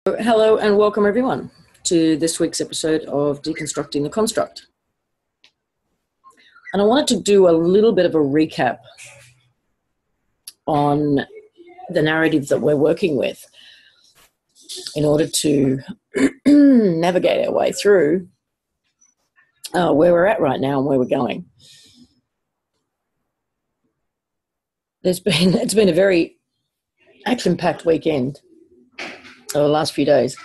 Hello and welcome everyone to this week's episode of Deconstructing the Construct. And I wanted to do a little bit of a recap on the narrative that we're working with in order to navigate our way through where we're at right now and where we're going. It's been a very action-packed weekend over the last few days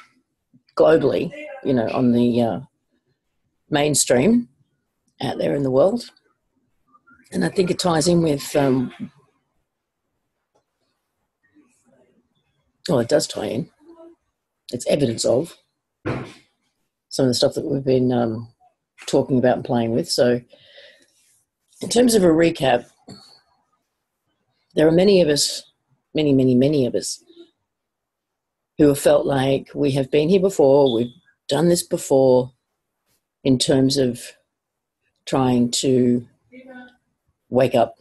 globally, on the mainstream out there in the world. And I think it ties in with, it does tie in. It's evidence of some of the stuff that we've been talking about and playing with. So in terms of a recap, there are many of us, many of us, who have felt like we have been here before, we've done this before in terms of trying to wake up.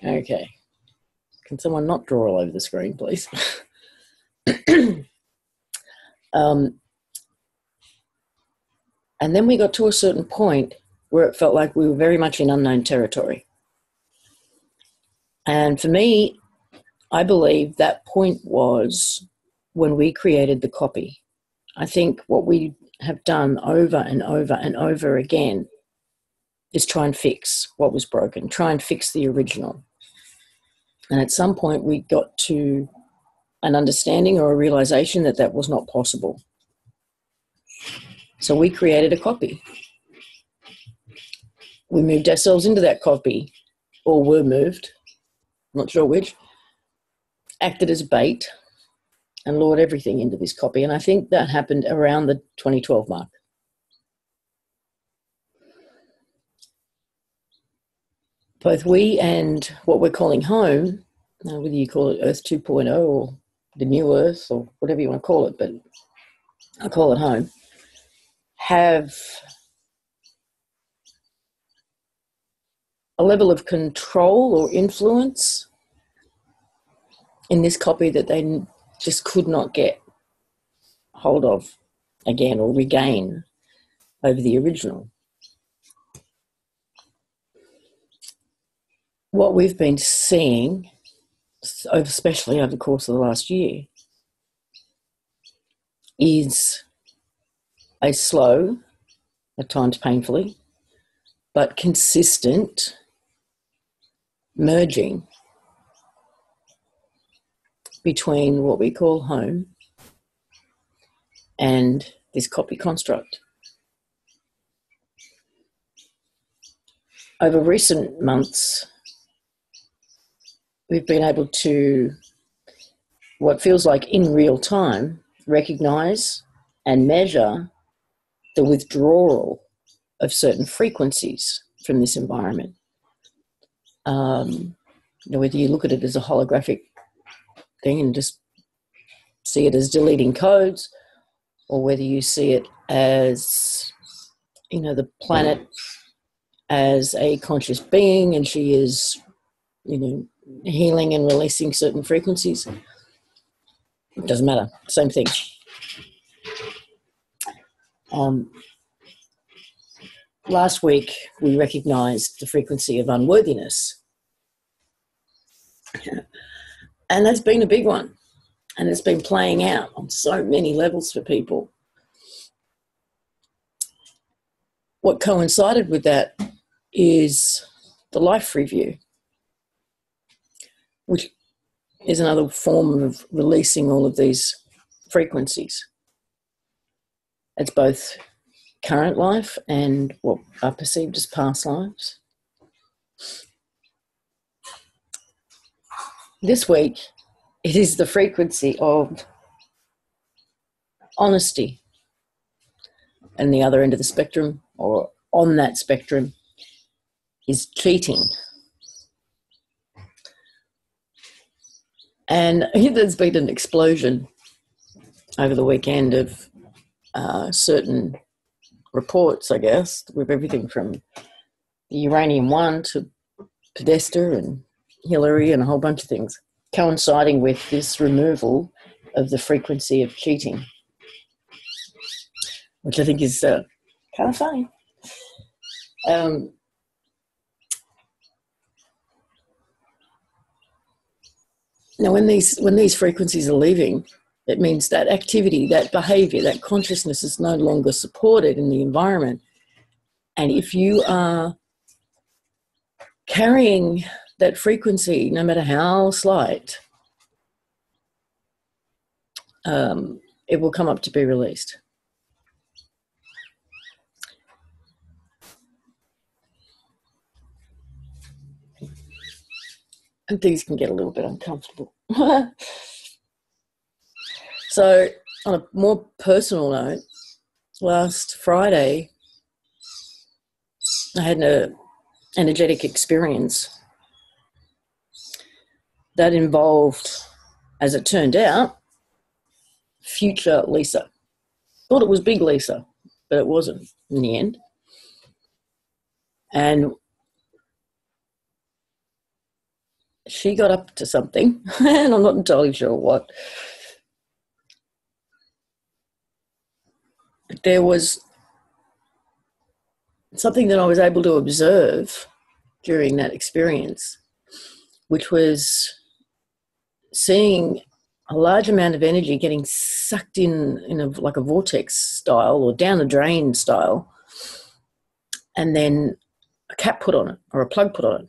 Okay. Can someone not draw all over the screen, please? And then we got to a certain point where it felt like we were very much in unknown territory. And for me, I believe that point was when we created the copy. I think what we have done over and over and over again is try and fix what was broken, try and fix the original. And at some point we got to an understanding or a realization that that was not possible. So we created a copy. We moved ourselves into that copy, or were moved, not sure which, acted as bait and lured everything into this copy. And I think that happened around the 2012 mark. Both we and what we're calling home, whether you call it Earth 2.0 or the new Earth or whatever you want to call it, but I call it home, have a level of control or influence in this copy that they just could not get hold of again or regain over the original. What we've been seeing, especially over the course of the last year, is a slow, at times painfully, but consistent merging between what we call home and this copy construct. Over recent months, we've been able to, what feels like in real time, recognize and measure the withdrawal of certain frequencies from this environment. Whether you look at it as a holographic thing and just see it as deleting codes, or whether you see it as, the planet as a conscious being and she is, healing and releasing certain frequencies. It doesn't matter, same thing. Last week, we recognized the frequency of unworthiness. And that's been a big one. And it's been playing out on so many levels for people. What coincided with that is the life review, which is another form of releasing all of these frequencies. It's both current life and what are perceived as past lives. This week, it is the frequency of honesty. And the other end of the spectrum, or on that spectrum, is cheating. And there's been an explosion over the weekend of certain reports, I guess, with everything from the uranium one to Podesta and Hillary and a whole bunch of things. coinciding with this removal of the frequency of cheating, which I think is kind of funny. Now, when these frequencies are leaving, it means that activity, that behaviour, that consciousness is no longer supported in the environment. And if you are carrying that frequency, no matter how slight, it will come up to be released. And things can get a little bit uncomfortable. So, on a more personal note, last Friday, I had an energetic experience that involved, as it turned out, future Lisa. Thought it was big Lisa, but it wasn't in the end. And she got up to something, and I'm not entirely sure what. There was something that I was able to observe during that experience, which was seeing a large amount of energy getting sucked in like a vortex style or down the drain style, and then a cap put on it or a plug put on it.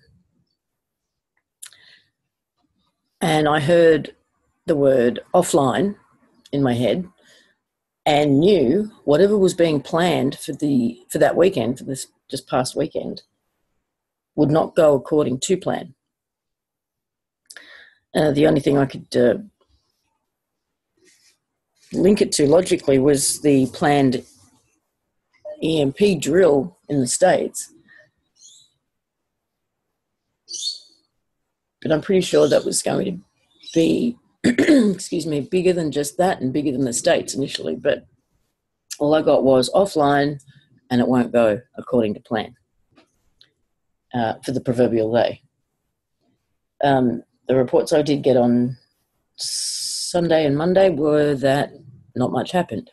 And I heard the word offline in my head and knew whatever was being planned for that weekend, for this just past weekend, would not go according to plan. The only thing I could link it to logically was the planned EMP drill in the States. But I'm pretty sure that was going to be, excuse me, bigger than just that and bigger than the States initially. But all I got was offline and it won't go according to plan for the proverbial day. The reports I did get on Sunday and Monday were that not much happened.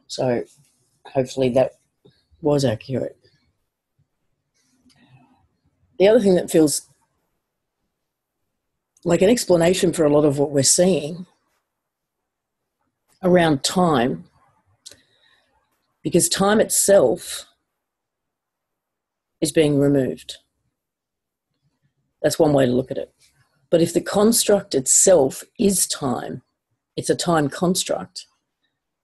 So hopefully that was accurate. The other thing that feels like an explanation for a lot of what we're seeing around time, because time itself is being removed. That's one way to look at it. But if the construct itself is time, it's a time construct,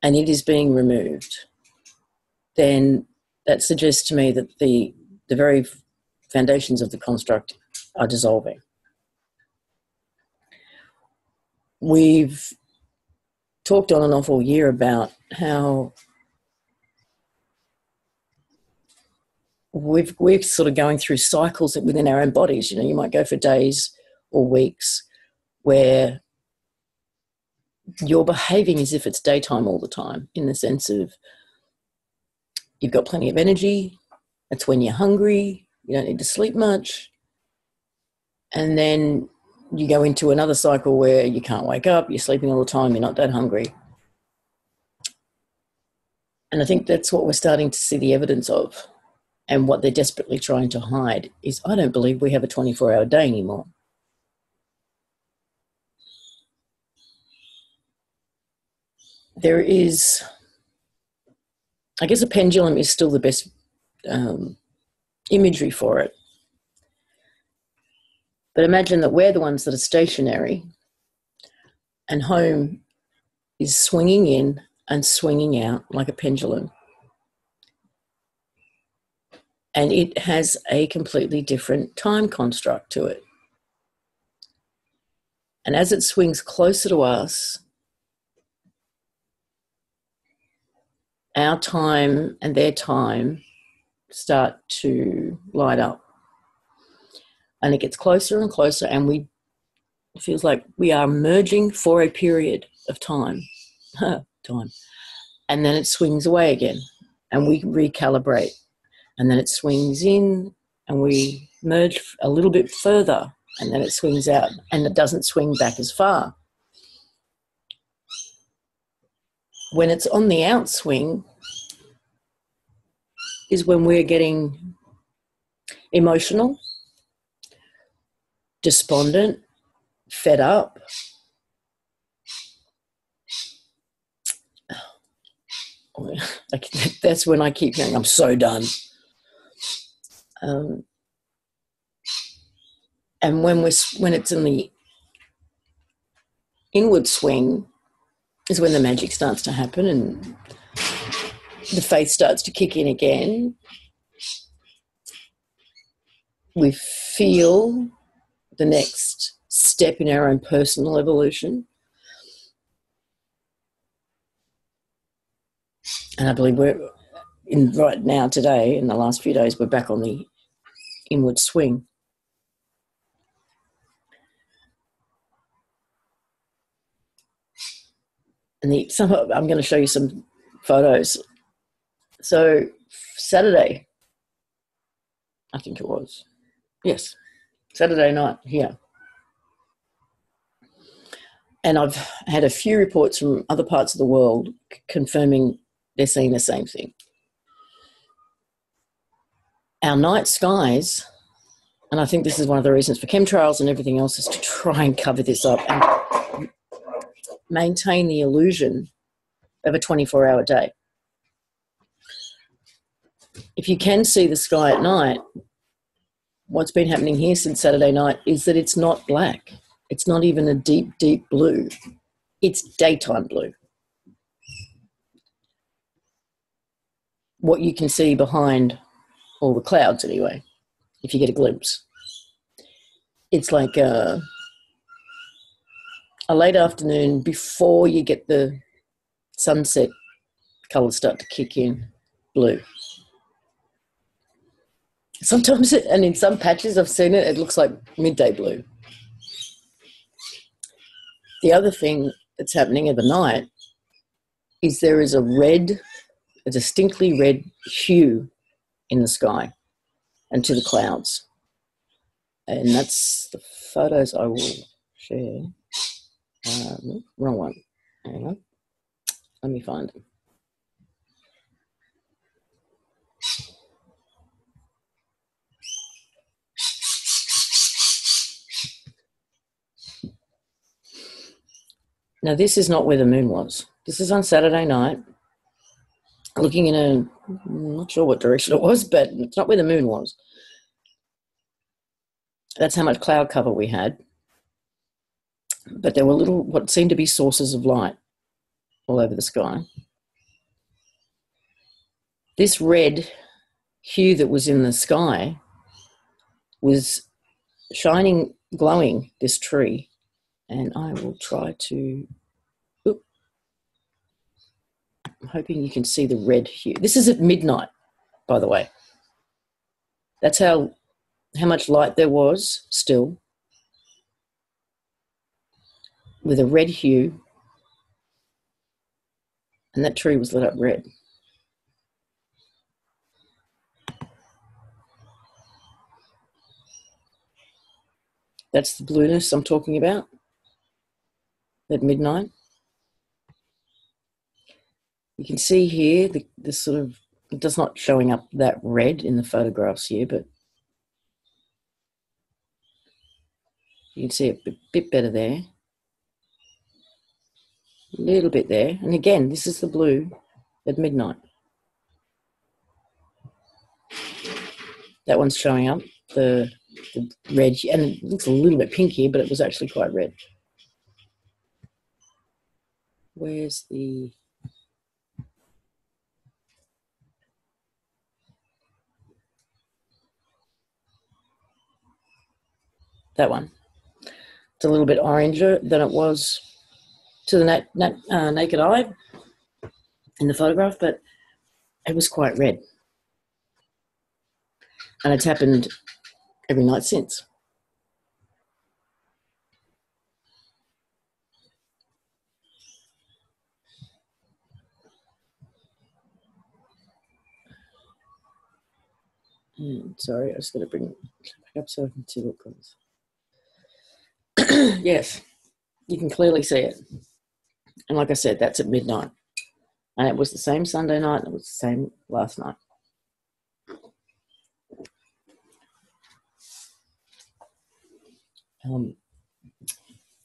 and it is being removed, then that suggests to me that the very foundations of the construct are dissolving. We've talked on and off all year about how we're sort of going through cycles within our own bodies. You might go for days or weeks where you're behaving as if it's daytime all the time, in the sense of you've got plenty of energy, that's when you're hungry, you don't need to sleep much, and then you go into another cycle where you can't wake up, you're sleeping all the time, you're not that hungry. And I think that's what we're starting to see the evidence of. And what they're desperately trying to hide is, I don't believe we have a 24-hour day anymore. There is, I guess a pendulum is still the best imagery for it. But imagine that we're the ones that are stationary and home is swinging in and swinging out like a pendulum. And it has a completely different time construct to it. And as it swings closer to us, our time and their time start to light up. And it gets closer and closer, and it feels like we are merging for a period of time. And then it swings away again, and we recalibrate. And then it swings in, and we merge a little bit further, and then it swings out and it doesn't swing back as far. When it's on the outswing is when we're getting emotional, despondent, fed up. That's when I keep going, I'm so done. And when it's in the inward swing is when the magic starts to happen and the faith starts to kick in again. We feel the next step in our own personal evolution. And I believe we're right now, today, in the last few days, we're back on the inward swing. And I'm going to show you some photos. So Saturday, I think it was. Yes, Saturday night here. And I've had a few reports from other parts of the world confirming they're seeing the same thing. Our night skies, and I think this is one of the reasons for chemtrails and everything else, is to try and cover this up and maintain the illusion of a 24-hour day. If you can see the sky at night, what's been happening here since Saturday night is that it's not black. It's not even a deep, deep blue. It's daytime blue. What you can see behind all the clouds anyway, if you get a glimpse. It's like a late afternoon before you get the sunset colours start to kick in, blue. Sometimes, and in some patches I've seen it, it looks like midday blue. The other thing that's happening at the night is there is a distinctly red hue in the sky and to the clouds. And that's the photos I will share. Wrong one. Hang on. Let me find them. Now, this is not where the moon was. This is on Saturday night, looking in I'm not sure what direction it was, but it's not where the moon was. That's how much cloud cover we had. But there were what seemed to be sources of light all over the sky. This red hue that was in the sky was shining, glowing this tree. And I will try to... I'm hoping you can see the red hue. This is at midnight, by the way. That's how much light there was still, with a red hue, and that tree was lit up red. That's the blueness I'm talking about at midnight. You can see here the sort of, it does not showing up that red in the photographs here, but you can see it a bit better there. A little bit there. And again, this is the blue at midnight. That one's showing up, the red, and it looks a little bit pink here, but it was actually quite red. Where's the... That one. It's a little bit oranger than it was to the naked eye in the photograph, but it was quite red. And it's happened every night since. Sorry, I just got to bring it back up so I can see what it goes. Yes, you can clearly see it. And like I said, that's at midnight. And it was the same Sunday night, and it was the same last night.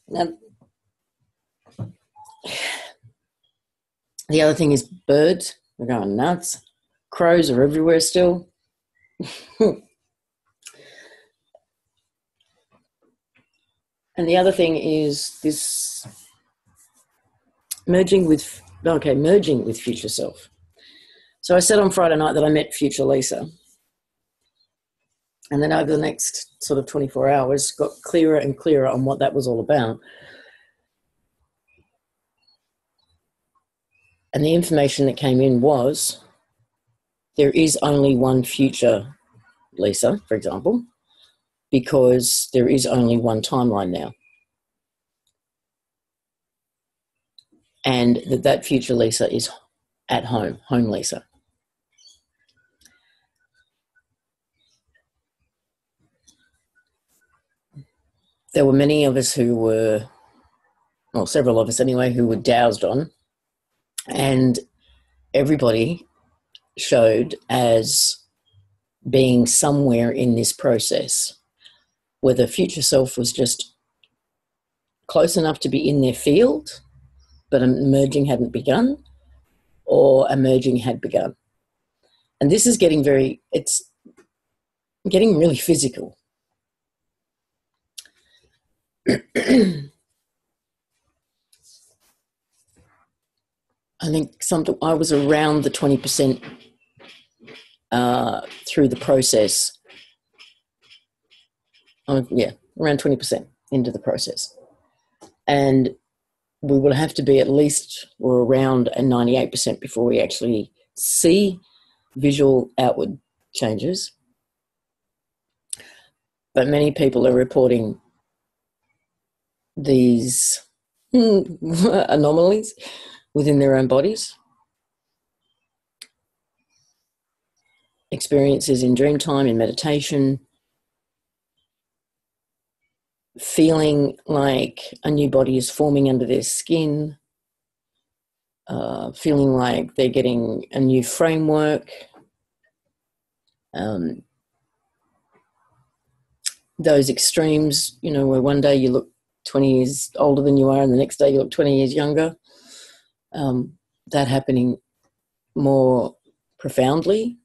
Now, the other thing is birds. They're going nuts. Crows are everywhere still. And the other thing is this merging with future self. So I said on Friday night that I met future Lisa. And then over the next sort of 24 hours, got clearer and clearer on what that was all about. And the information that came in was there is only one future Lisa, for example, because there is only one timeline now. And that future Lisa is at home Lisa. There were many of us who were, well, several of us anyway, who were doused on, and everybody showed as being somewhere in this process, whether future self was just close enough to be in their field, but emerging hadn't begun, or emerging had begun. And this is it's getting really physical. I think I was around the 20% through the process. Around 20% into the process. And we will have to be at least or around a 98% before we actually see visual outward changes. But many people are reporting these anomalies within their own bodies, experiences in dream time, in meditation, feeling like a new body is forming under their skin, feeling like they're getting a new framework, those extremes, where one day you look 20 years older than you are and the next day you look 20 years younger, that happening more profoundly.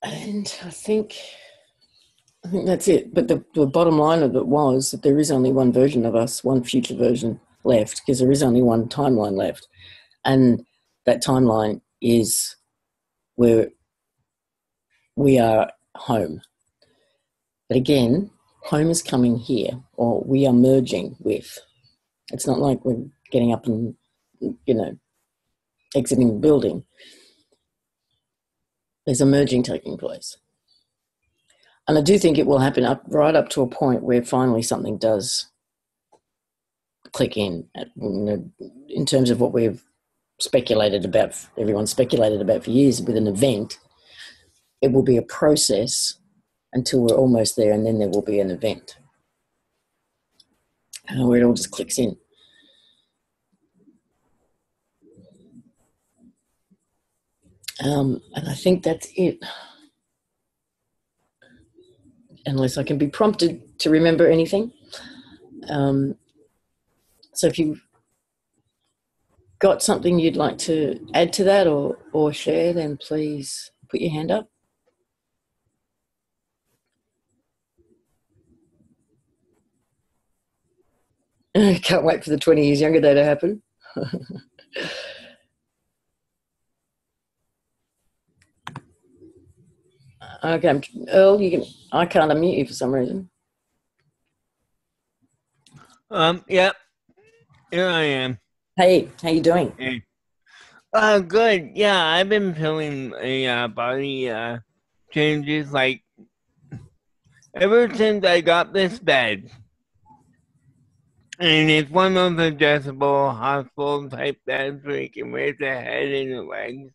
And I think that's it. But the bottom line of it was that there is only one version of us, one future version left, because there is only one timeline left. And that timeline is where we are home. But again, home is coming here, or we are merging with. It's not like we're getting up and, exiting the building. There's a merging taking place. And I do think it will happen right up to a point where finally something does click in terms of what we've speculated about, everyone speculated about for years with an event. It will be a process until we're almost there, and then there will be an event where it all just clicks in. And I think that's it. Unless I can be prompted to remember anything. So if you've got something you'd like to add to that or share, then please put your hand up. I can't wait for the 20 years younger day to happen. Okay, Earl, I can't unmute you for some reason. Yeah, here I am. Hey, how you doing? Hey. Good. Yeah, I've been feeling a body changes like ever since I got this bed. And it's one of the adjustable hospital type beds where you can raise the head and the legs.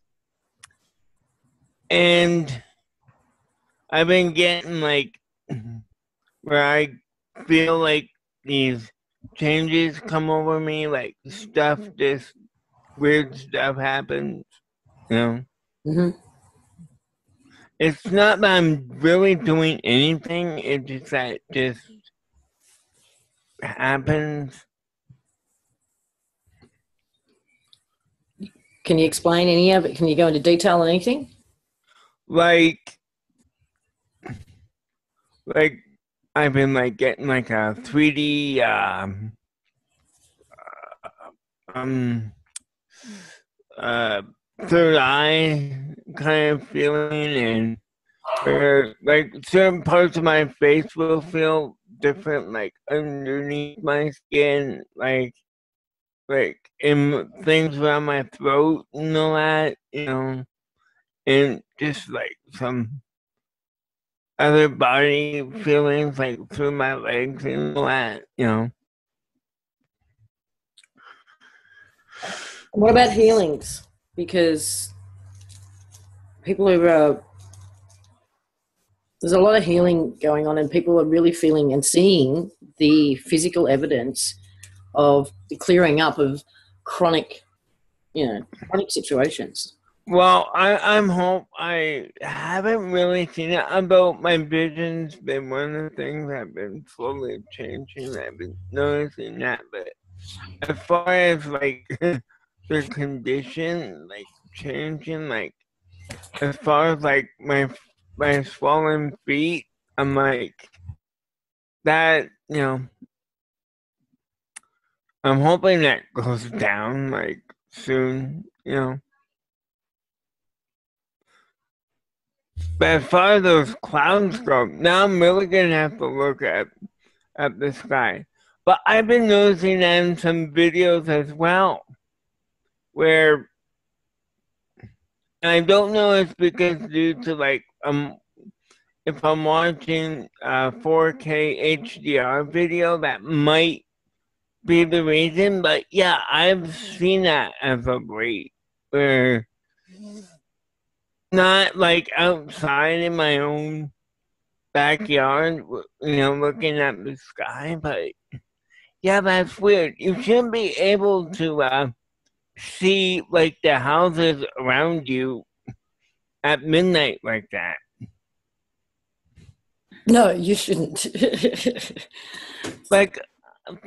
And I've been getting like where I feel like these changes come over me, like stuff, just weird stuff happens, you know. Mm-hmm. It's not that I'm really doing anything, it's just that it just happens. Can you explain any of it? Can you go into detail on anything? Like I've been like getting like a 3D um uh third eye kind of feeling, and where like certain parts of my face will feel different, like underneath my skin, like in things around my throat and all that, you know, and just like some other body feelings like through my legs and all that, you know. What about healings? Because people who there's a lot of healing going on, and people are really feeling and seeing the physical evidence of the clearing up of chronic, chronic situations. Well, I haven't really seen it, about my vision's been one of the things I've been slowly changing. I've been noticing that, but as far as like the condition, like changing, like as far as like my swollen feet, I'm like that, you know. I'm hoping that goes down like soon, you know. But as far as those clouds go, now I'm really gonna have to look at the sky. But I've been noticing that in some videos as well, where, and I don't know if it's because due to like if I'm watching 4K HDR video, that might be the reason. But yeah, I've seen that as of late, where not like outside in my own backyard, you know, looking at the sky, but yeah, that's weird. You shouldn't be able to see like the houses around you at midnight like that. No, you shouldn't. Like,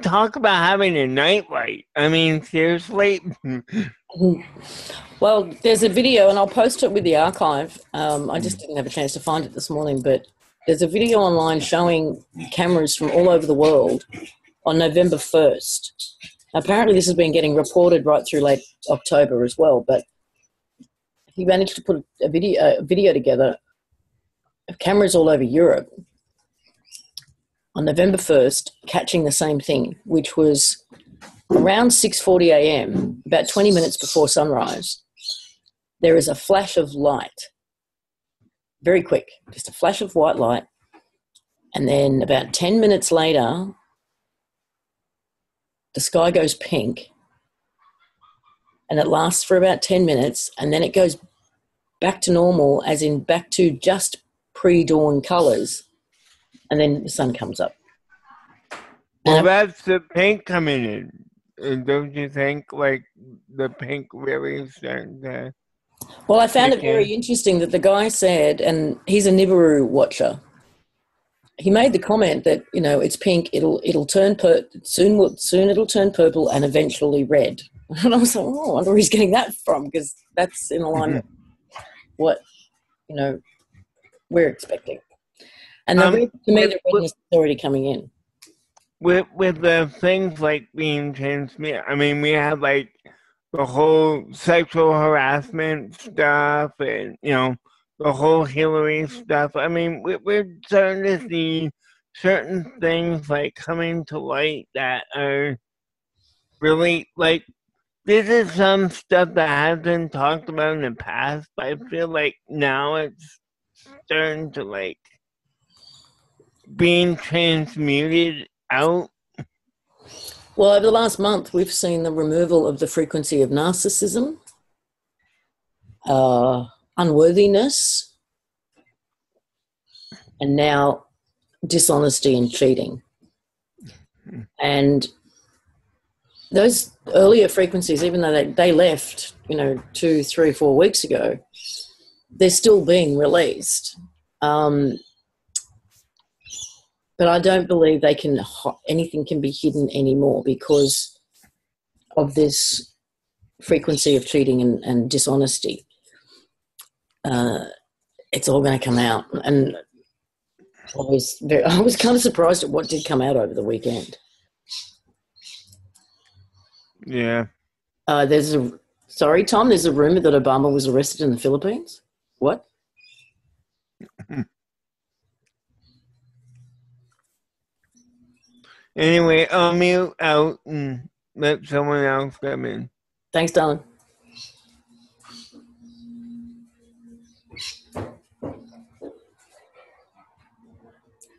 talk about having a nightlight. I mean, seriously. Well, there's a video, and I'll post it with the archive. I just didn't have a chance to find it this morning, but there's a video online showing cameras from all over the world on November 1st. Apparently, this has been getting reported right through late October as well, but he managed to put a video together of cameras all over Europe on November 1st catching the same thing, which was around 6:40 a.m., about 20 minutes before sunrise. There is a flash of light, very quick, just a flash of white light, and then about 10 minutes later, the sky goes pink, and it lasts for about 10 minutes, and then it goes back to normal, as in back to just pre-dawn colours, and then the sun comes up. Well, that's the pink coming in. And don't you think, like, the pink really is starting to... Well, I found it very interesting that the guy said, and he's a Nibiru watcher, he made the comment that, you know, it's pink, it'll turn soon it'll turn purple and eventually red. And I was like, oh, I wonder where he's getting that from, because that's in alignment with what, you know, we're expecting. And to me, the redness is already coming in. With the things like being transmitted, I mean, we have like the whole sexual harassment stuff, and you know, the whole Hillary stuff. I mean, we're starting to see certain things like coming to light that are really like, this is some stuff that has been talked about in the past, but I feel like now it's starting to like being transmuted out. Well, over the last month, we've seen the removal of the frequency of narcissism, unworthiness, and now dishonesty and cheating. And those earlier frequencies, even though they left, 2, 3, 4 weeks ago, they're still being released. But I don't believe anything can be hidden anymore because of this frequency of cheating and dishonesty. It's all going to come out. And I was kind of surprised at what did come out over the weekend. Yeah. Sorry, Tom, there's a rumor that Obama was arrested in the Philippines. What? Anyway, I'll mute out and let someone else come in. Thanks, darling.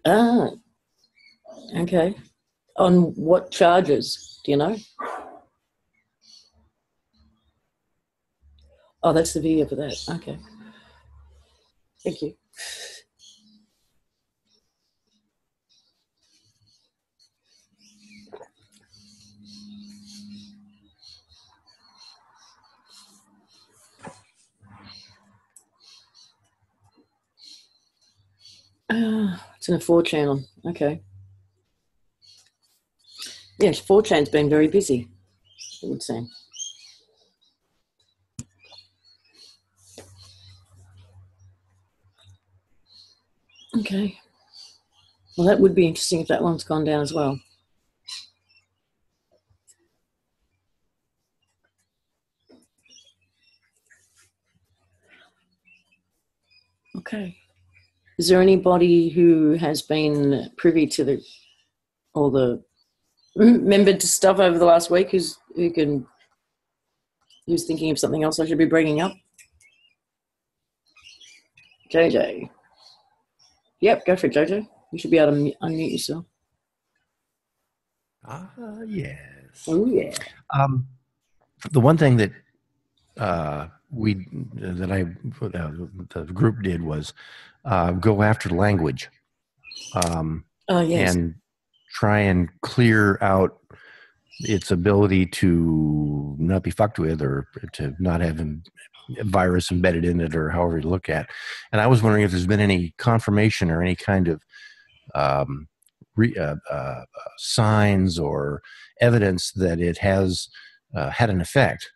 Ah, okay. On what charges? Do you know? Oh, that's the video for that. Okay. Thank you. It's in a 4chan. Okay. Yes, 4chan's been very busy, it would seem. Okay. Well, that would be interesting if that one's gone down as well. Okay. Is there anybody who has been privy to all the remembered stuff over the last week who's thinking of something else I should be bringing up? JJ. Yep, go for it, JJ. You should be able to unmute yourself. Yes. Oh, yeah. The one thing that the group did was go after language. Yes. And try and clear out its ability to not be fucked with or to not have a virus embedded in it or however you look at. And I was wondering if there's been any confirmation or any kind of signs or evidence that it has had an effect,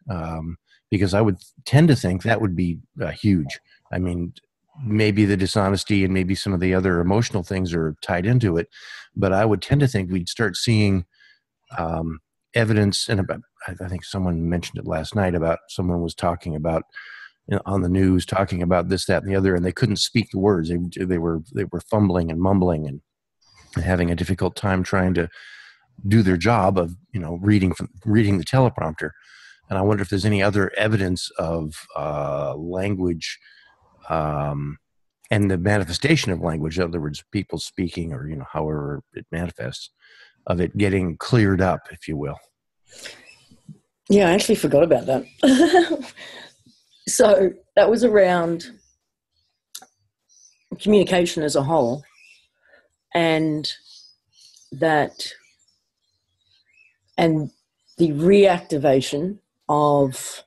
because I would tend to think that would be huge. I mean, maybe the dishonesty and maybe some of the other emotional things are tied into it, but I would tend to think we'd start seeing evidence. And I think someone mentioned it last night about someone was talking about on the news, talking about this, that, and the other, and they couldn't speak the words. They were fumbling and mumbling and having a difficult time trying to do their job of reading the teleprompter. And I wonder if there's any other evidence of language and the manifestation of language, in other words, people speaking or however it manifests, of it getting cleared up, if you will. Yeah, I actually forgot about that. So that was around communication as a whole, and the reactivation of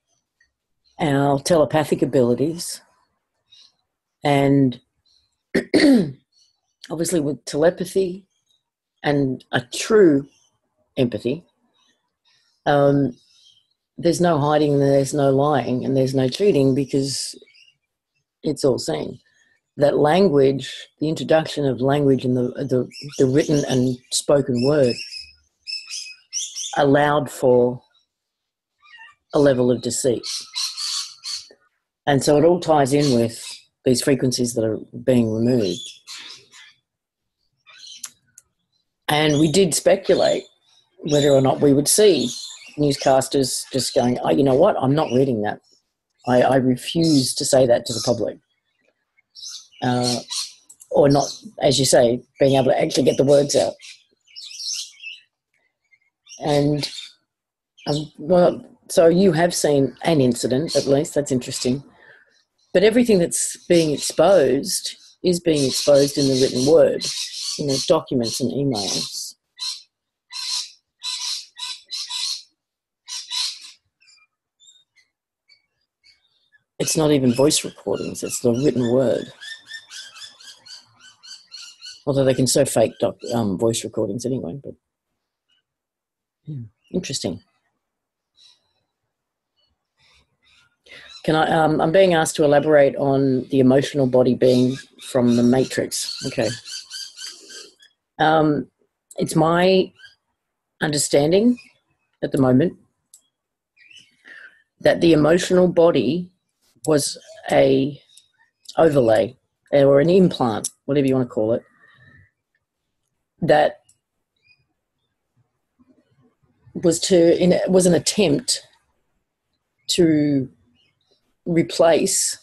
our telepathic abilities, and obviously with telepathy and a true empathy, there's no hiding, there's no lying, and there's no cheating because it's all seen. That language, the introduction of language in the written and spoken word, allowed for a level of deceit. And so it all ties in with these frequencies that are being removed. And we did speculate whether or not we would see newscasters just going, oh, you know what, I'm not reading that. I refuse to say that to the public. Or not, as you say, being able to actually get the words out. And, so you have seen an incident, at least. That's interesting. But everything that's being exposed is being exposed in the written word, documents and emails. It's not even voice recordings, it's the written word. Although they can so fake voice recordings anyway, but interesting. I'm being asked to elaborate on the emotional body being from the Matrix. Okay. It's my understanding at the moment that the emotional body was a overlay or an implant, whatever you want to call it, that was an attempt to replace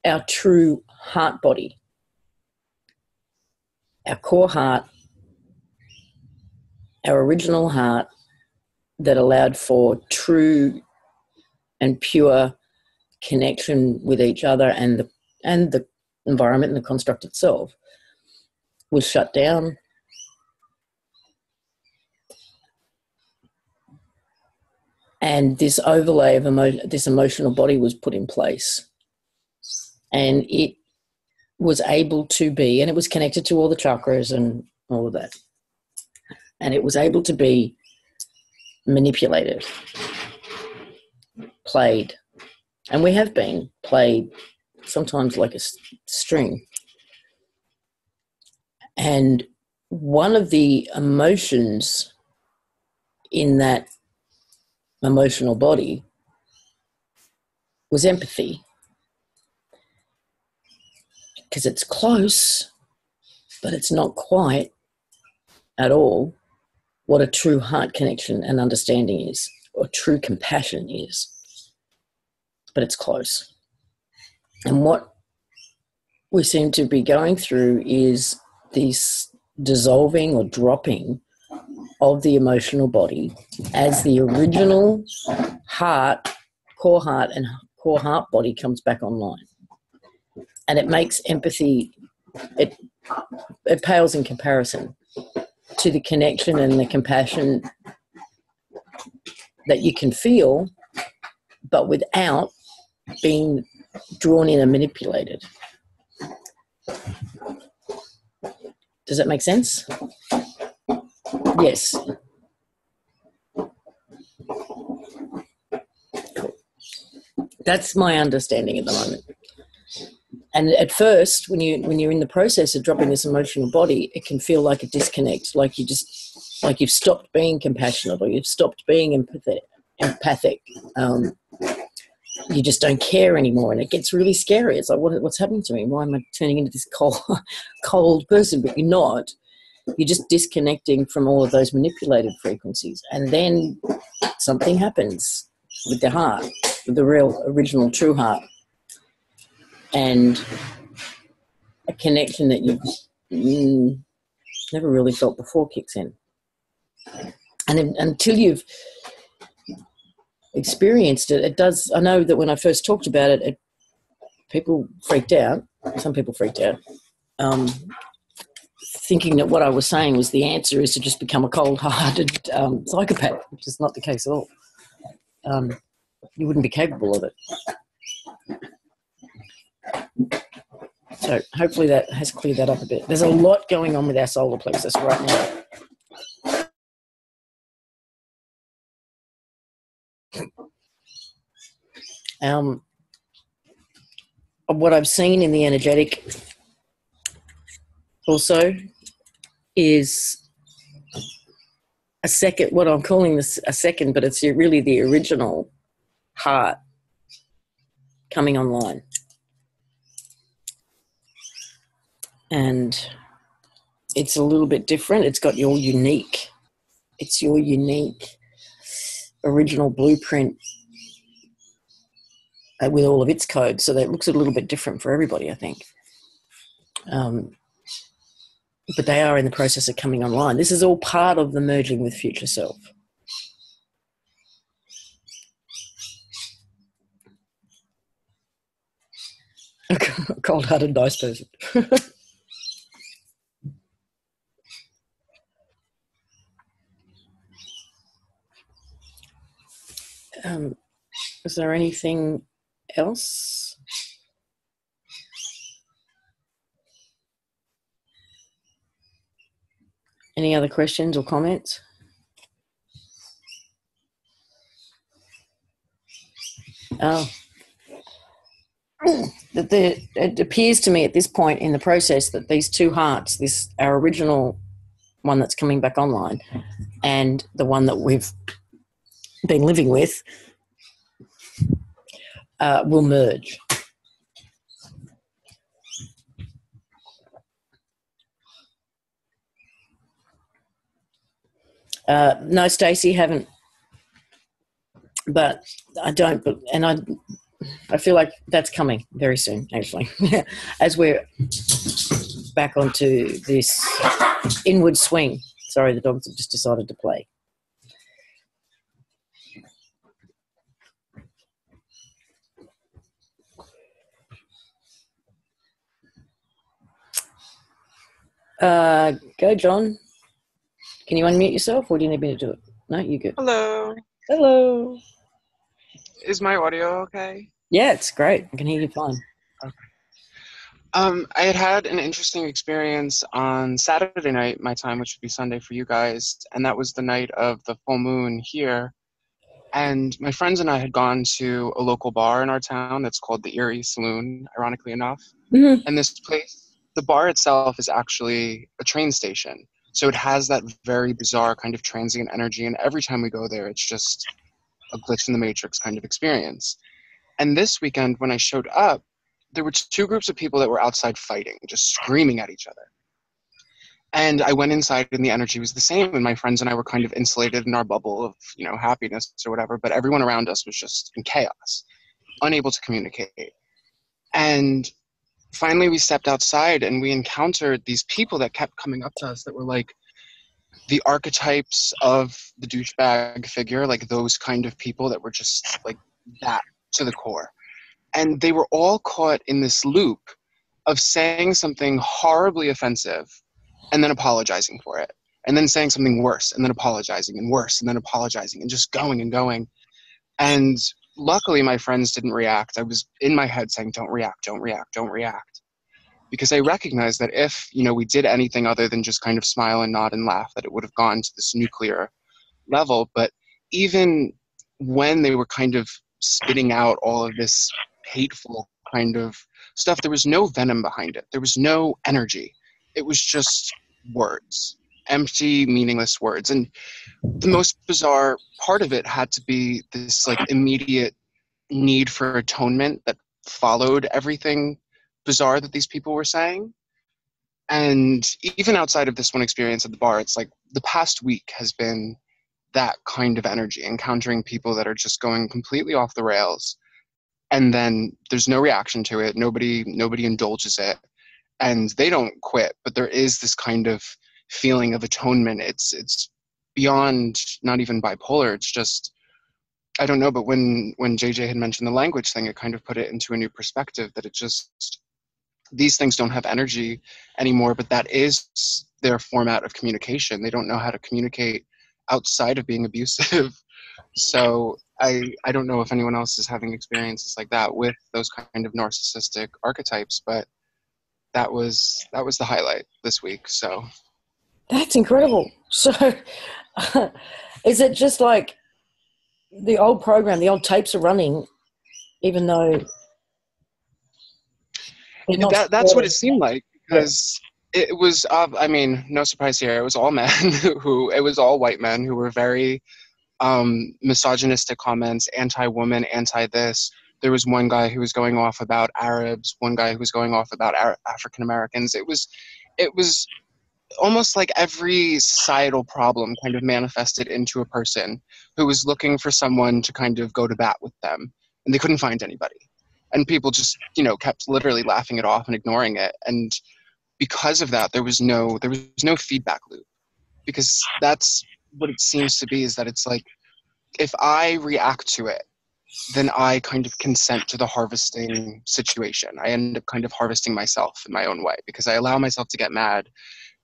our true heart body, our core heart, our original heart that allowed for true and pure connection with each other and the environment and the construct itself was shut down. And this overlay of this emotional body was put in place. And it was able to be, and it was connected to all the chakras and all of that. And it was able to be manipulated, played. And we have been played sometimes like a string. And one of the emotions in that emotional body was empathy, because it's close, but it's not quite at all what a true heart connection and understanding is, or true compassion is, but it's close. And what we seem to be going through is this dissolving or dropping of the emotional body as the original heart, core heart and core heart body comes back online. And it makes empathy, it pales in comparison to the connection and the compassion that you can feel, but without being drawn in and manipulated. Does that make sense? Yes. Cool. That's my understanding at the moment. And at first, when you're in the process of dropping this emotional body, it can feel like a disconnect, like you've stopped being compassionate, or you've stopped being empathic. You just don't care anymore, and it gets really scary. It's like, what's happening to me? Why am I turning into this cold person? But you're not. You're just disconnecting from all of those manipulated frequencies. And then something happens with the heart, with the real, original, true heart. And a connection that you've never really felt before kicks in. And until you've experienced it, it does. I know that when I first talked about it, people freaked out. Some people freaked out, thinking that what I was saying was the answer is to just become a cold-hearted psychopath, which is not the case at all. You wouldn't be capable of it. So hopefully that has cleared that up a bit. There's a lot going on with our solar plexus right now. What I've seen in the energetic also is a second, what I'm calling this a second, but it's really the original heart coming online. And it's a little bit different. It's got your unique original blueprint with all of its code. So that looks a little bit different for everybody, I think. But they are in the process of coming online. This is all part of the merging with future self. cold-hearted, nice person. Is there anything else? Any other questions or comments? Oh. It appears to me at this point in the process that these two hearts, our original one that's coming back online and the one that we've been living with, will merge. No, Stacey, haven't, but I don't, and I feel like that's coming very soon, actually, as we're back onto this inward swing. Sorry, the dogs have just decided to play. Go, John. Can you unmute yourself, or do you need me to do it? No, you good. Hello. Hello. Is my audio okay? Yeah, it's great. I can hear you fine. Okay. I had an interesting experience on Saturday night, my time, which would be Sunday for you guys, and that was the night of the full moon here. And my friends and I had gone to a local bar in our town that's called the Erie Saloon, ironically enough. Mm-hmm. And this place, the bar itself is actually a train station. So it has that very bizarre kind of transient energy, and every time we go there, it's just a glitch in the matrix kind of experience. And this weekend, when I showed up, there were two groups of people that were outside fighting, just screaming at each other. And I went inside and the energy was the same, and my friends and I were kind of insulated in our bubble of, happiness or whatever, but everyone around us was just in chaos, unable to communicate. And finally we stepped outside and we encountered these people that kept coming up to us that were like the archetypes of the douchebag figure, like those kind of people that were just like that to the core. And they were all caught in this loop of saying something horribly offensive and then apologizing for it, and then saying something worse and then apologizing and worse and then apologizing and just going and going. And luckily my friends didn't react. I was in my head saying, don't react, don't react, don't react. Because I recognized that if, we did anything other than just kind of smile and nod and laugh, that it would have gone to this nuclear level. But even when they were kind of spitting out all of this hateful kind of stuff, there was no venom behind it. There was no energy. It was just words, empty, meaningless words. And the most bizarre part of it had to be this like immediate need for atonement that followed everything bizarre that these people were saying. And even outside of this one experience at the bar, it's like the past week has been that kind of energy, encountering people that are just going completely off the rails, and then there's no reaction to it. Nobody indulges it, and they don't quit, but there is this kind of feeling of atonement. It's beyond not even bipolar. It's just, I don't know, but when JJ had mentioned the language thing, it kind of put it into a new perspective, that it just, these things don't have energy anymore, but that is their format of communication. They don't know how to communicate outside of being abusive. So I don't know if anyone else is having experiences like that with those kind of narcissistic archetypes, but that was the highlight this week. So That's incredible. So is it just like the old program, the old tapes are running, even though that's what it seemed like, because it was, no surprise here, it was all men it was all white men who were very misogynistic comments, anti-woman, anti-this. There was one guy who was going off about Arabs, one guy who was going off about African Americans. It was almost like every societal problem kind of manifested into a person who was looking for someone to kind of go to bat with them, and they couldn't find anybody. And people just, kept literally laughing it off and ignoring it. And because of that, there was no feedback loop, because that's what it seems to be, is that it's like, if I react to it, then I kind of consent to the harvesting situation. I end up kind of harvesting myself in my own way because I allow myself to get mad.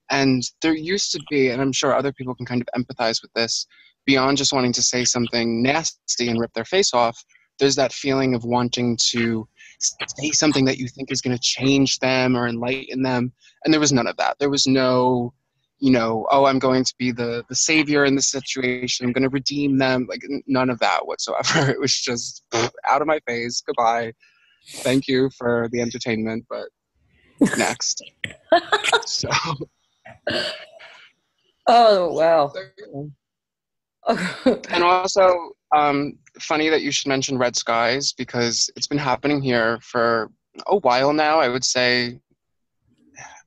And there used to be, and I'm sure other people can kind of empathize with this, beyond just wanting to say something nasty and rip their face off, there's that feeling of wanting to say something that you think is going to change them or enlighten them. And there was none of that. There was no, oh, I'm going to be the savior in this situation. I'm going to redeem them. Like, none of that whatsoever. It was just out of my face. Goodbye. Thank you for the entertainment, but next. So. Oh, wow. And also, funny that you should mention red skies because it's been happening here for a while now. I would say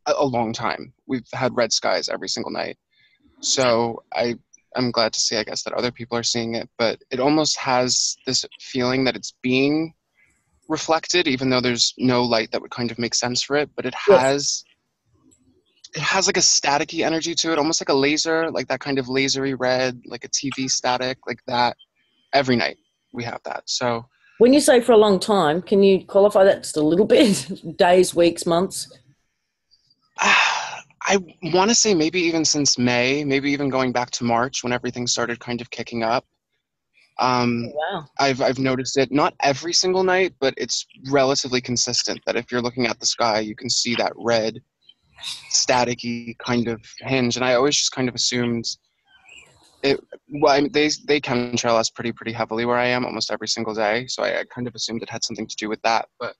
a long time. We've had red skies every single night. So I'm glad to see, I guess, that other people are seeing it. But it almost has this feeling that it's being reflected, even though there's no light that would kind of make sense for it. But it has... It has like a staticky energy to it, almost like a laser, like that kind of lasery red, like a TV static, like that. Every night we have that. So when you say for a long time, can you qualify that just a little bit? Days, weeks, months? I want to say maybe even since May, maybe even going back to March when everything started kind of kicking up. Wow. I've noticed it not every single night, but it's relatively consistent that if you're looking at the sky, you can see that red staticky kind of hinge. And I always just kind of assumed it. Well, they chemtrail us pretty heavily where I am almost every single day, so I kind of assumed it had something to do with that, but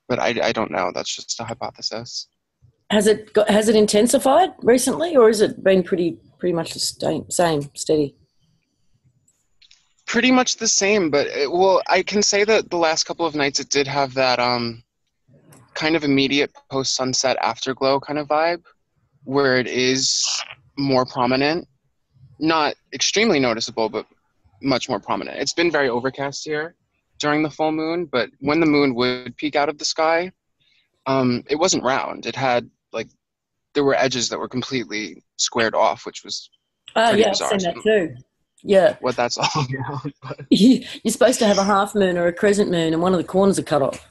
I don't know. That's just a hypothesis. Has it intensified recently, or has it been pretty much the same steady? Pretty much the same, but I can say that the last couple of nights it did have that kind of immediate post-sunset afterglow kind of vibe where it is more prominent. Not extremely noticeable, but much more prominent. It's been very overcast here during the full moon, but when the moon would peek out of the sky, it wasn't round. It had, like, there were edges that were completely squared off, which was pretty bizarre. I've seen that too. Yeah. What that's all about. But. You're supposed to have a half moon or a crescent moon and one of the corners are cut off.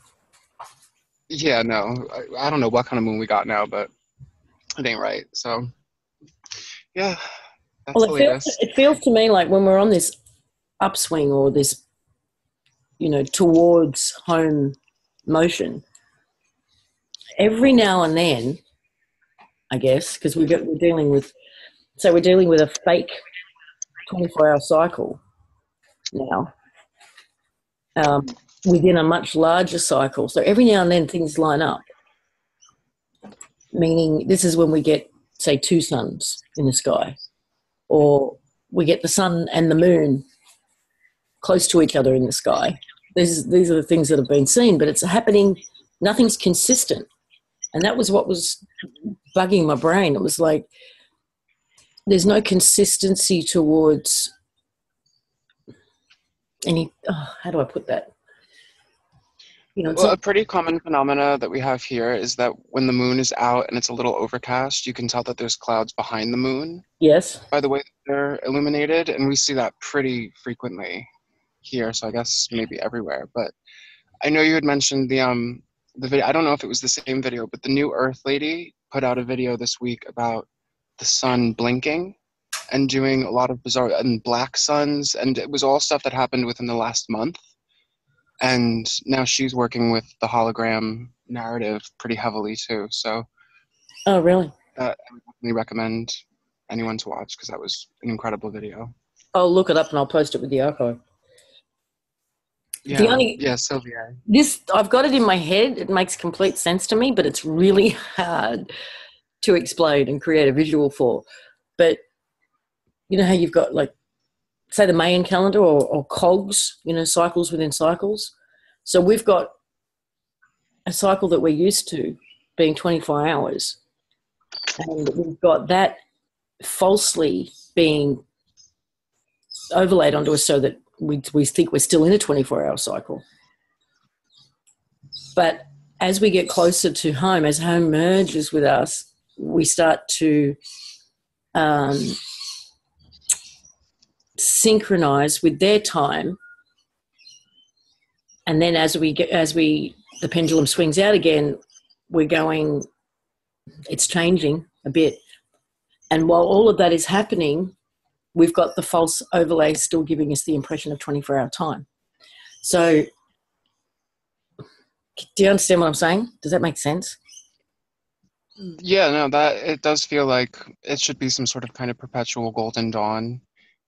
Yeah, no. I don't know what kind of moon we got now, but it ain't right. So, yeah, that's the latest. It feels to me like when we're on this upswing or this, towards home motion, every now and then, I guess, because we're dealing with a fake 24-hour cycle now within a much larger cycle. So every now and then things line up, meaning this is when we get, say, two suns in the sky, or we get the sun and the moon close to each other in the sky. These are the things that have been seen, but it's happening, nothing's consistent. And that was what was bugging my brain. It was like there's no consistency towards any, how do I put that? A pretty common phenomena that we have here is that when the moon is out and it's a little overcast, you can tell that there's clouds behind the moon. Yes. By the way that they're illuminated, and we see that pretty frequently here, so I guess maybe everywhere. But I know you had mentioned the video. I don't know if it was the same video, but the New Earth lady put out a video this week about the sun blinking and doing a lot of bizarre and black suns, and it was all stuff that happened within the last month. And now she's working with the hologram narrative pretty heavily too. So, oh, really? I would definitely recommend anyone to watch because that was an incredible video. I'll look it up and I'll post it with the archive. Yeah, Sylvia. I've got it in my head. It makes complete sense to me, but it's really hard to explain and create a visual for. But you know how you've got, like, say the Mayan calendar or cogs, cycles within cycles. So we've got a cycle that we're used to being 24 hours. And we've got that falsely being overlaid onto us so that we think we're still in a 24-hour cycle. But as we get closer to home, as home merges with us, we start to synchronize with their time And then as the pendulum swings out again, it's changing a bit. And while all of that is happening, we've got the false overlay still giving us the impression of 24-hour time. So do you understand what I'm saying? Does that make sense? Yeah, no, that it does feel like it should be some sort of kind of perpetual golden dawn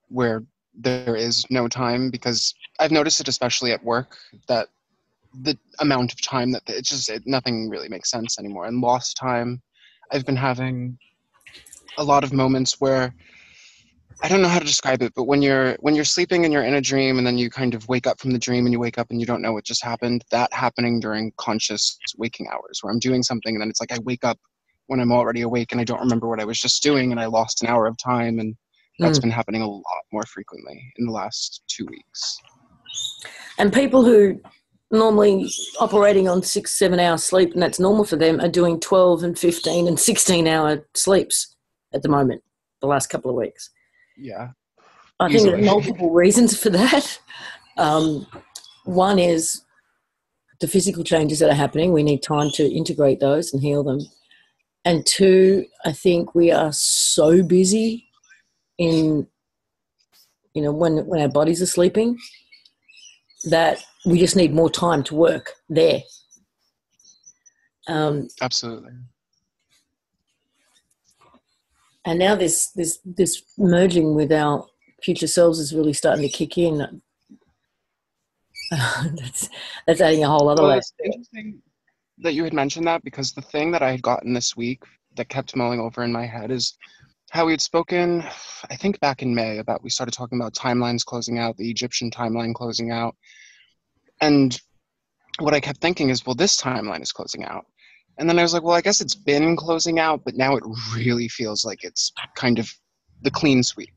where there is no time, because I've noticed it especially at work that the amount of time that nothing really makes sense anymore, and lost time. I've been having a lot of moments where I don't know how to describe it, but when you're sleeping and you're in a dream and then you kind of wake up from the dream and you wake up and you don't know what just happened, that happening during conscious waking hours where I'm doing something and then it's like I wake up when I'm already awake and I don't remember what I was just doing and I lost an hour of time, and that's been happening a lot more frequently in the last 2 weeks. And people who normally operating on 6-7 hours sleep, and that's normal for them, are doing 12 and 15 and 16-hour sleeps at the moment, the last couple of weeks. Yeah. I think there are multiple reasons for that. One is the physical changes that are happening. We need time to integrate those and heal them. And two, I think we are so busy in, when our bodies are sleeping, that we just need more time to work there. Absolutely. And now this merging with our future selves is really starting to kick in. That's adding a whole other layer. It's interesting that you had mentioned that, because the thing that I had gotten this week that kept mulling over in my head is how we had spoken, I think back in May, we started talking about timelines closing out, the Egyptian timeline closing out. And what I kept thinking is, well, this timeline is closing out. And then I was like, well, I guess it's been closing out, but now it really feels like it's kind of the clean sweep,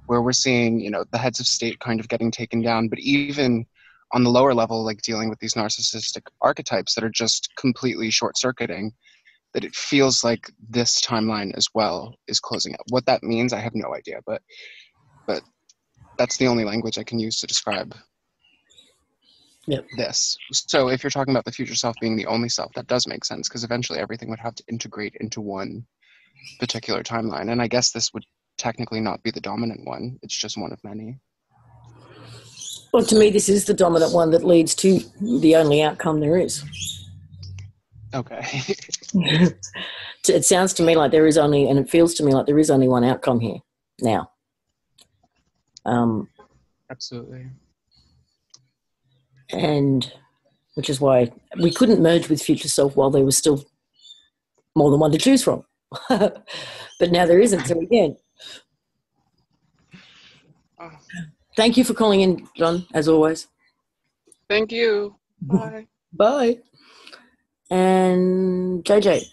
where we're seeing, the heads of state kind of getting taken down, but even on the lower level, like dealing with these narcissistic archetypes that are just completely short-circuiting, that it feels like this timeline as well is closing out. What that means, I have no idea, but that's the only language I can use to describe this. So if you're talking about the future self being the only self, that does make sense, because eventually everything would have to integrate into one particular timeline. And I guess this would technically not be the dominant one. It's just one of many. Well, to me, this is the dominant one that leads to the only outcome there is. Okay. It sounds to me like there is only, and it feels to me like there is only one outcome here now. Absolutely. And which is why we couldn't merge with future self while there was still more than one to choose from. But now there isn't, so we can. Thank you for calling in, John, as always. Thank you. Bye. Bye. And JJ.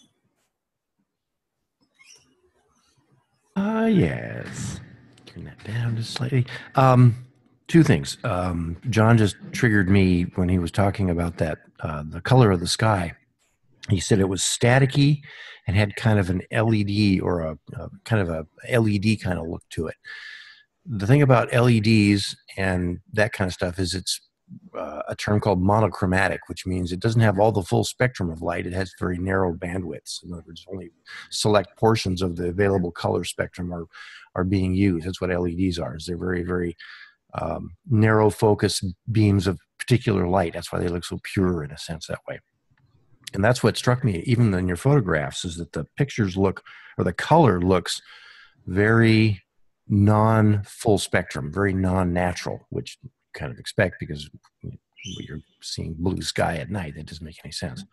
Yes. Turn that down just slightly. Two things. John just triggered me when he was talking about that, the color of the sky. He said it was staticky and had kind of an LED or a kind of a LED kind of look to it. The thing about LEDs and that kind of stuff is it's a term called monochromatic, which means it doesn't have all the full spectrum of light. It has very narrow bandwidths. In other words, only select portions of the available color spectrum are being used. That's what LEDs are. Is they're very, very narrow focus beams of particular light. That's why they look so pure in a sense that way. And that's what struck me, even in your photographs, is that the pictures look, or the color looks very non-full spectrum, very non-natural, which you kind of expect because you're seeing blue sky at night. That doesn't make any sense.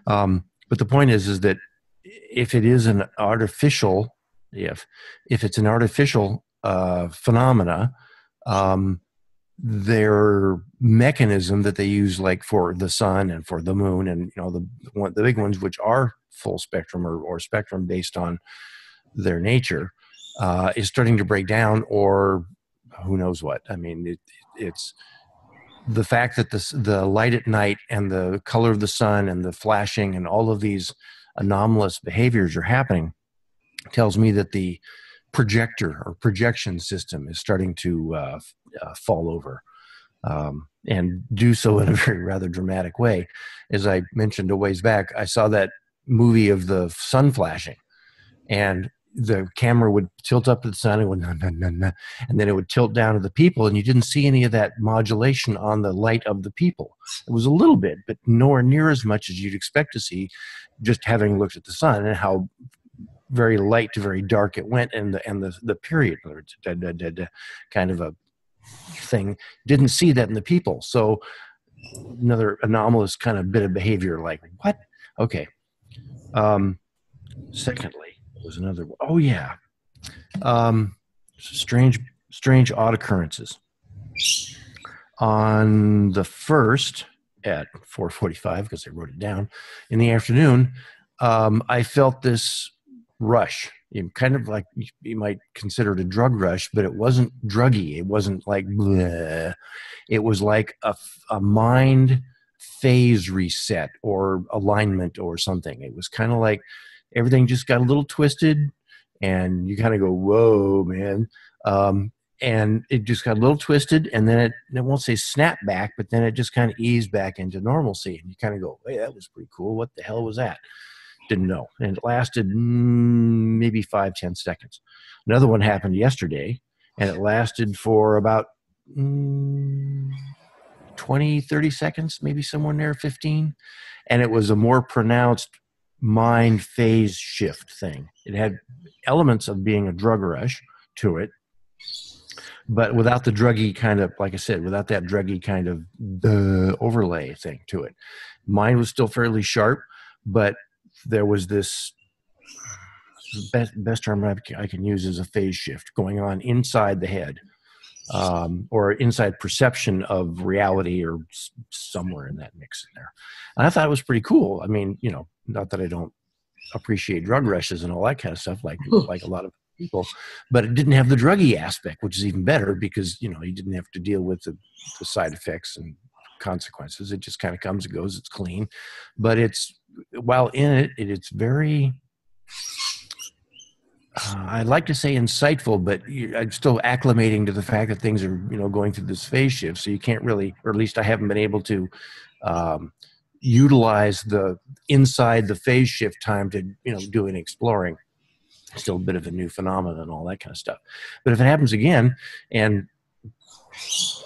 But the point is that if it is an artificial, if it's an artificial phenomena, their mechanism that they use, like for the sun and for the moon, and the big ones, which are full spectrum or spectrum based on their nature, is starting to break down, or who knows what. I mean, it's the fact that the light at night and the color of the sun and the flashing and all of these anomalous behaviors are happening tells me that the projector or projection system is starting to fall over. and do so in a very rather dramatic way. As I mentioned a ways back, I saw that movie of the sun flashing, and the camera would tilt up to the sun and would nah, nah, nah, nah, and then it would tilt down to the people, and you didn't see any of that modulation on the light of the people. It was a little bit, but nowhere near as much as you'd expect to see just having looked at the sun and how very light to very dark it went, and the period kind of a thing. Didn't see that in the people. So another anomalous kind of bit of behavior, like what? Okay. Secondly, there was another one. Oh yeah. Strange odd occurrences. On the 1st at 4:45, because I wrote it down, in the afternoon, I felt this rush, kind of like you might consider it a drug rush, but it wasn't druggy. It wasn't like bleh. It was like a mind phase reset or alignment or something. It was kind of like everything just got a little twisted, and you kind of go, whoa, man. And it just got a little twisted, and then it won't say snap back, but then it just kind of eased back into normalcy. And you kind of go, hey, that was pretty cool. What the hell was that? Didn't know. And it lasted maybe 5-10 seconds. Another one happened yesterday, and it lasted for about 20-30 seconds, maybe somewhere near 15. And it was a more pronounced mind phase shift thing. It had elements of being a drug rush to it, but without the druggy kind of, like I said, without that druggy kind of overlay thing to it. Mine was still fairly sharp, but there was this best term I can use is a phase shift going on inside the head, or inside perception of reality, or somewhere in that mix in there. And I thought it was pretty cool. I mean, not that I don't appreciate drug rushes and all that kind of stuff like a lot of people, but it didn't have the druggy aspect, which is even better because, you didn't have to deal with the side effects and consequences. It just kind of comes and goes. It's clean, but while in it, it's very, I'd like to say insightful, but I'm still acclimating to the fact that things are, going through this phase shift. So you can't really, or at least I haven't been able to utilize the inside the phase shift time to, do any exploring. Still a bit of a new phenomenon and all that kind of stuff. But if it happens again, and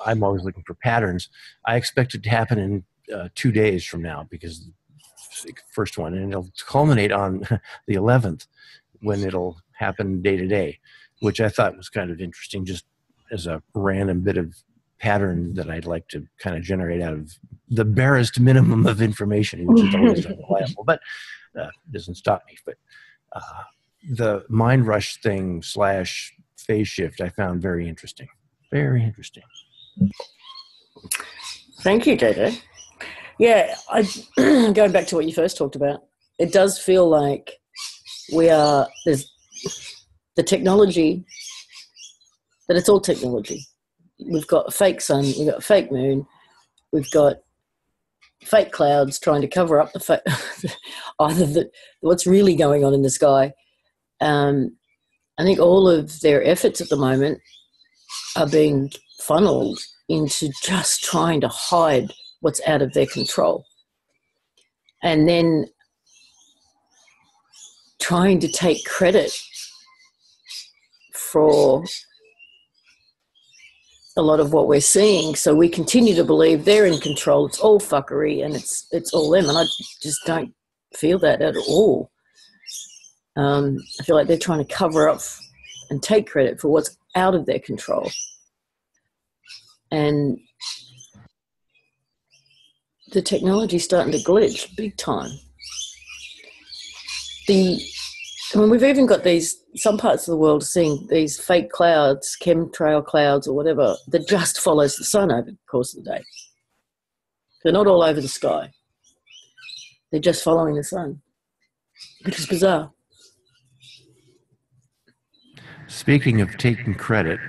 I'm always looking for patterns, I expect it to happen in 2 days from now, because the first one, and it'll culminate on the 11th when it'll happen day to day, which I thought was kind of interesting, just as a random bit of pattern that I'd like to kind of generate out of the barest minimum of information, which is always unreliable, but doesn't stop me. But the mind rush thing / phase shift I found very interesting. Very interesting. Thank you, JJ. Yeah, going back to what you first talked about, it does feel like there's the technology, that it's all technology. We've got a fake sun, we've got a fake moon, we've got fake clouds trying to cover up either what's really going on in the sky. I think all of their efforts at the moment are being funneled into just trying to hide what's out of their control, and then trying to take credit for a lot of what we're seeing. So we continue to believe they're in control. It's all fuckery and it's all them. And I just don't feel that at all. I feel like they're trying to cover up and take credit for what's out of their control. And the technology's starting to glitch big time. We've even got some parts of the world seeing these fake clouds, chemtrail clouds or whatever, that just follows the sun over the course of the day. They're not all over the sky. They're just following the sun, which is bizarre. Speaking of taking credit,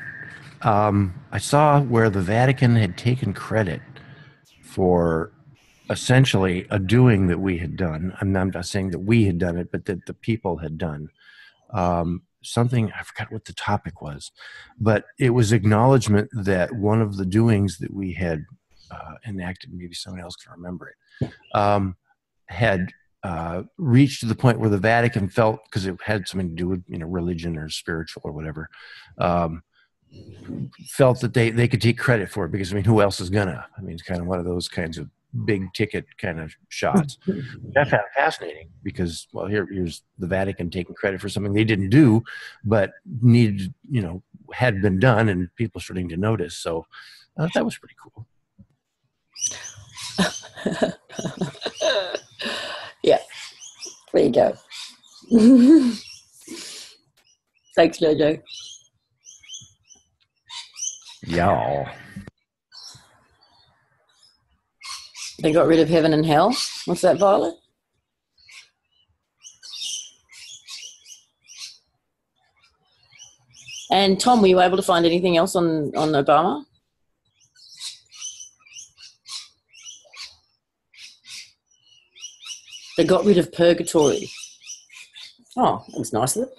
I saw where the Vatican had taken credit for essentially a doing that we had done. I'm not saying that we had done it, but that the people had done. Something, I forgot what the topic was, but it was acknowledgement that one of the doings that we had enacted, maybe someone else can remember it, had reached to the point where the Vatican felt, because it had something to do with religion or spiritual or whatever, felt that they could take credit for it, because who else is gonna? It's kind of one of those kinds of big ticket kind of shots. I found fascinating, because here's the Vatican taking credit for something they didn't do, but needed, had been done, and people starting to notice. So that was pretty cool. Yeah, there you go. Thanks, Jojo. Yeah. They got rid of heaven and hell. What's that, Violet? And Tom, were you able to find anything else on Obama? They got rid of purgatory. Oh, that was nice of it.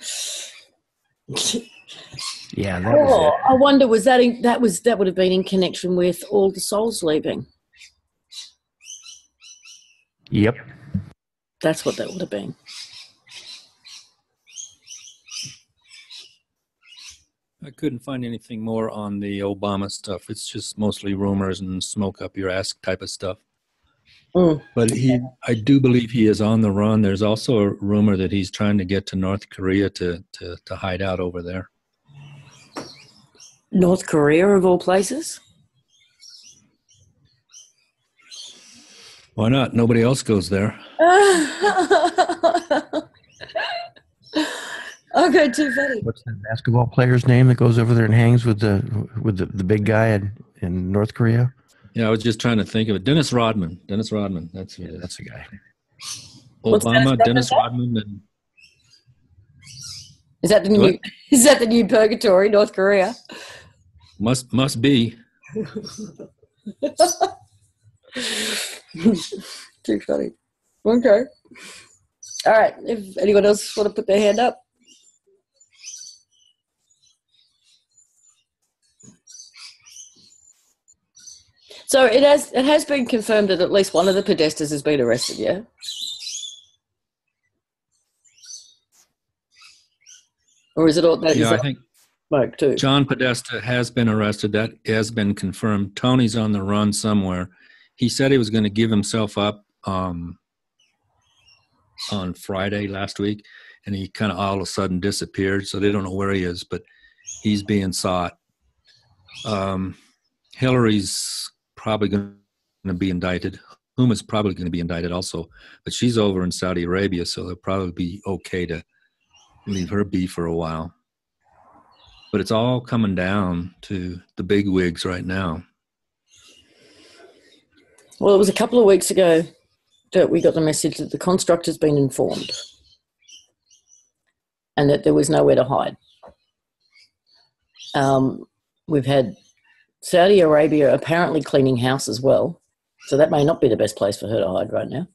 Yeah, that was it. I wonder, that would have been in connection with all the souls leaving. Yep. That's what that would have been. I couldn't find anything more on the Obama stuff. It's just mostly rumors and smoke up your ass type of stuff. Mm. But I do believe he is on the run. There's also a rumor that he's trying to get to North Korea to hide out over there. North Korea, of all places? Why not? Nobody else goes there. Okay, too funny. What's that basketball player's name that goes over there and hangs with the big guy in North Korea? Yeah, I was just trying to think of it. Dennis Rodman. That's who it is. That's the guy. Obama, Dennis Rodman, and is that the new? What? Is that the new purgatory, North Korea? must be. Too funny. Okay. All right. If anyone else want to put their hand up. So it has been confirmed that at least one of the Podestas has been arrested, yeah? Or is it all that? Yeah, I think smoke too? John Podesta has been arrested. That has been confirmed. Tony's on the run somewhere. He said he was going to give himself up on Friday last week, and he kind of all of a sudden disappeared, so they don't know where he is, but he's being sought. Hillary's probably going to be indicted. Huma's probably going to be indicted also, but she's over in Saudi Arabia, so they'll probably be okay to leave her be for a while. But it's all coming down to the big wigs right now. Well, it was a couple of weeks ago that we got the message that the construct has been informed and that there was nowhere to hide. We've had Saudi Arabia apparently cleaning house as well, so that may not be the best place for her to hide right now.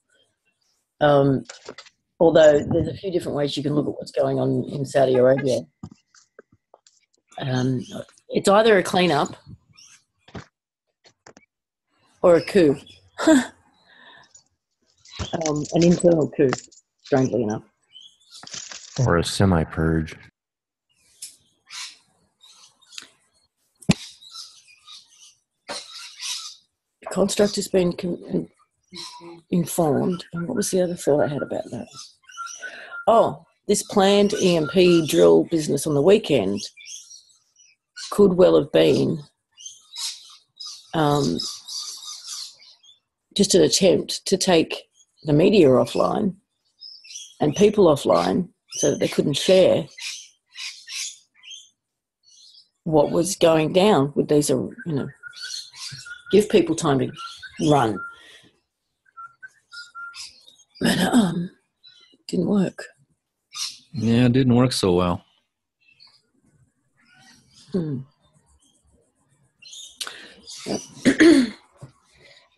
Although there's a few different ways you can look at what's going on in Saudi Arabia. It's either a clean-up or a coup. An internal coup, strangely enough. Or a semi-purge. The construct has been informed. And what was the other thought I had about that? Oh, this planned EMP drill business on the weekend could well have been just an attempt to take the media offline and people offline so that they couldn't share what was going down with these, give people time to run. But didn't work. Yeah, it didn't work so well. Yep.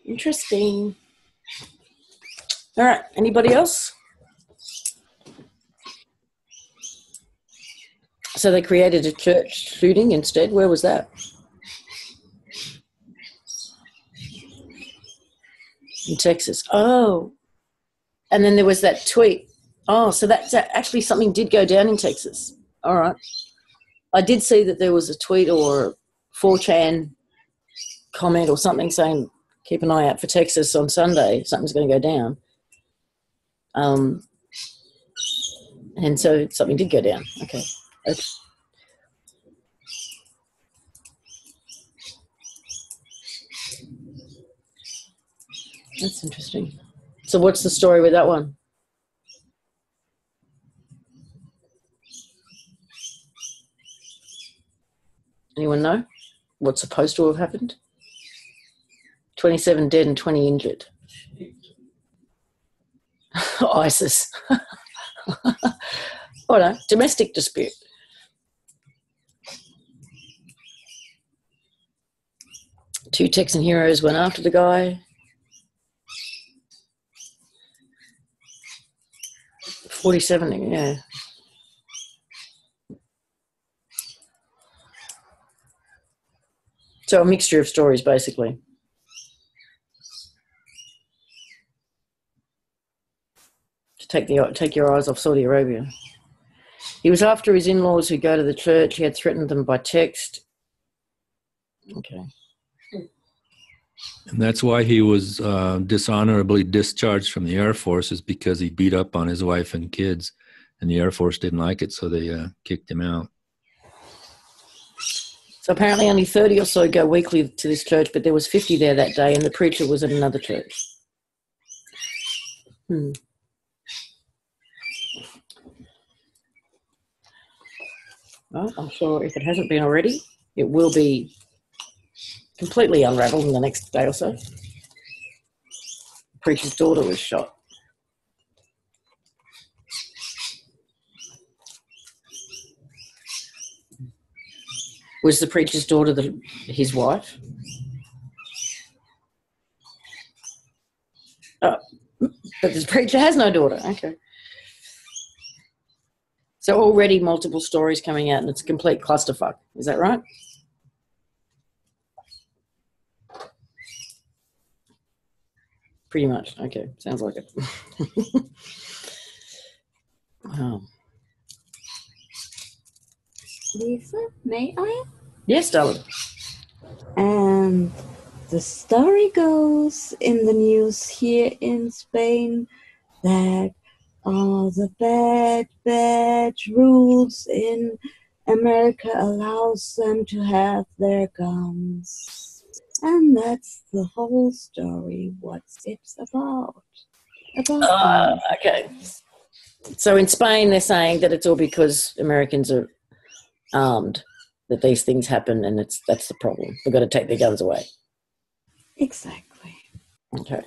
Interesting. All right, anybody else? So they created a church shooting instead. Where was that? In Texas. Oh. And then there was that tweet. Oh, so that's actually something did go down in Texas. All right. I did see that there was a tweet or a 4chan comment or something saying, keep an eye out for Texas on Sunday. Something's going to go down. And so something did go down. Okay. That's interesting. So what's the story with that one? Anyone know what's supposed to have happened? 27 dead and 20 injured. ISIS. Oh no, domestic dispute. Two Texan heroes went after the guy. 47, yeah. So a mixture of stories, basically. To take your eyes off Saudi Arabia. He was after his in-laws who go to the church. He had threatened them by text. Okay. And that's why he was dishonorably discharged from the Air Force, is because he beat up on his wife and kids, and the Air Force didn't like it, so they kicked him out. So apparently only 30 or so go weekly to this church, but there was 50 there that day, and the preacher was at another church. Well, I'm sure if it hasn't been already, it will be completely unravelled in the next day or so. The preacher's daughter was shot. Was the preacher's daughter his wife? Oh, but the preacher has no daughter. Okay. So already multiple stories coming out, and it's a complete clusterfuck. Is that right? Pretty much. Okay. Sounds like it. Wow. Lisa, may I? Yes, darling. And the story goes in the news here in Spain that the bad rules in America allows them to have their guns. And that's the whole story, what it's about. Okay. So in Spain, they're saying that it's all because Americans are armed that these things happen, and that's the problem. They've got to take their guns away. Exactly. Okay.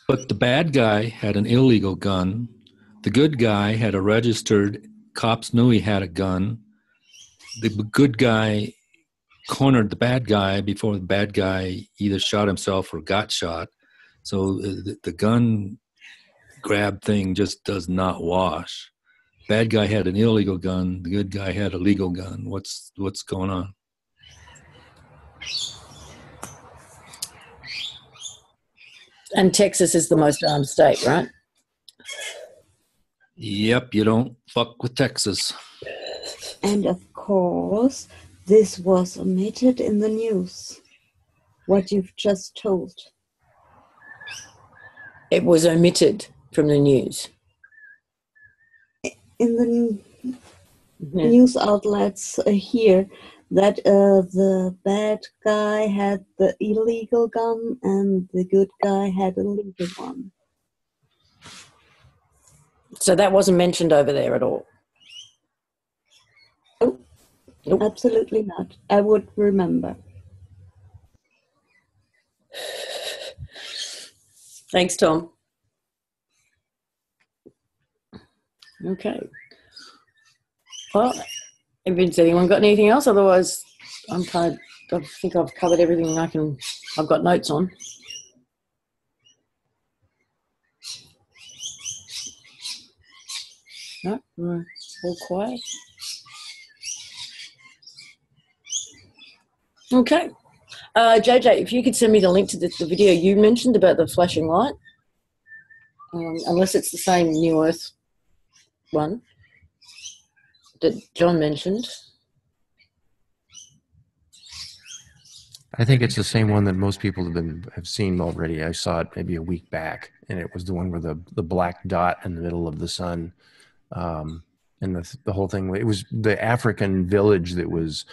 But the bad guy had an illegal gun. The good guy had a registered. Cops knew he had a gun. The good guy cornered the bad guy before the bad guy either shot himself or got shot. So the gun grab thing just does not wash. Bad guy had an illegal gun. The good guy had a legal gun. What's going on? And Texas is the most armed state, right? Yep, you don't fuck with Texas. And of course, this was omitted in the news, what you've just told. It was omitted from the news. In the news outlets here, that the bad guy had the illegal gun and the good guy had a legal one. So that wasn't mentioned over there at all? Oh, nope. Absolutely not. I would remember. Thanks, Tom. Okay. Well, has anyone got anything else? Otherwise, I think I've covered everything I've got notes on. No, we're all quiet. Okay. JJ, if you could send me the link to the video you mentioned about the flashing light, unless it's the same New Earth one that John mentioned. I think it's the same one that most people have seen already. I saw it maybe a week back, and it was the one where the black dot in the middle of the sun, and the whole thing. It was the African village that was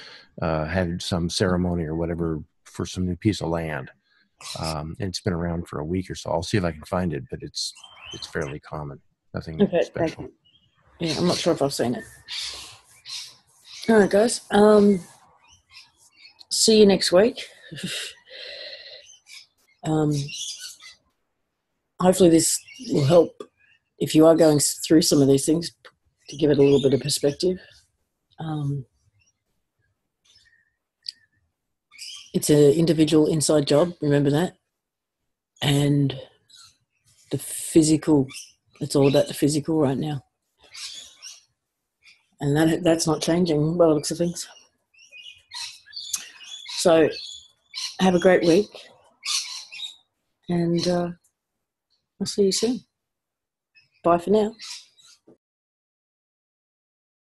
had some ceremony or whatever for some new piece of land. And it's been around for a week or so. I'll see if I can find it, but it's fairly common. Nothing special. Yeah, I'm not sure if I've seen it. All right, guys. See you next week. Hopefully this will help if you are going through some of these things to give it a little bit of perspective. It's an individual inside job, remember that. And the physical, it's all about the physical right now. And that's not changing by the looks of things. So have a great week, and I'll see you soon. Bye for now.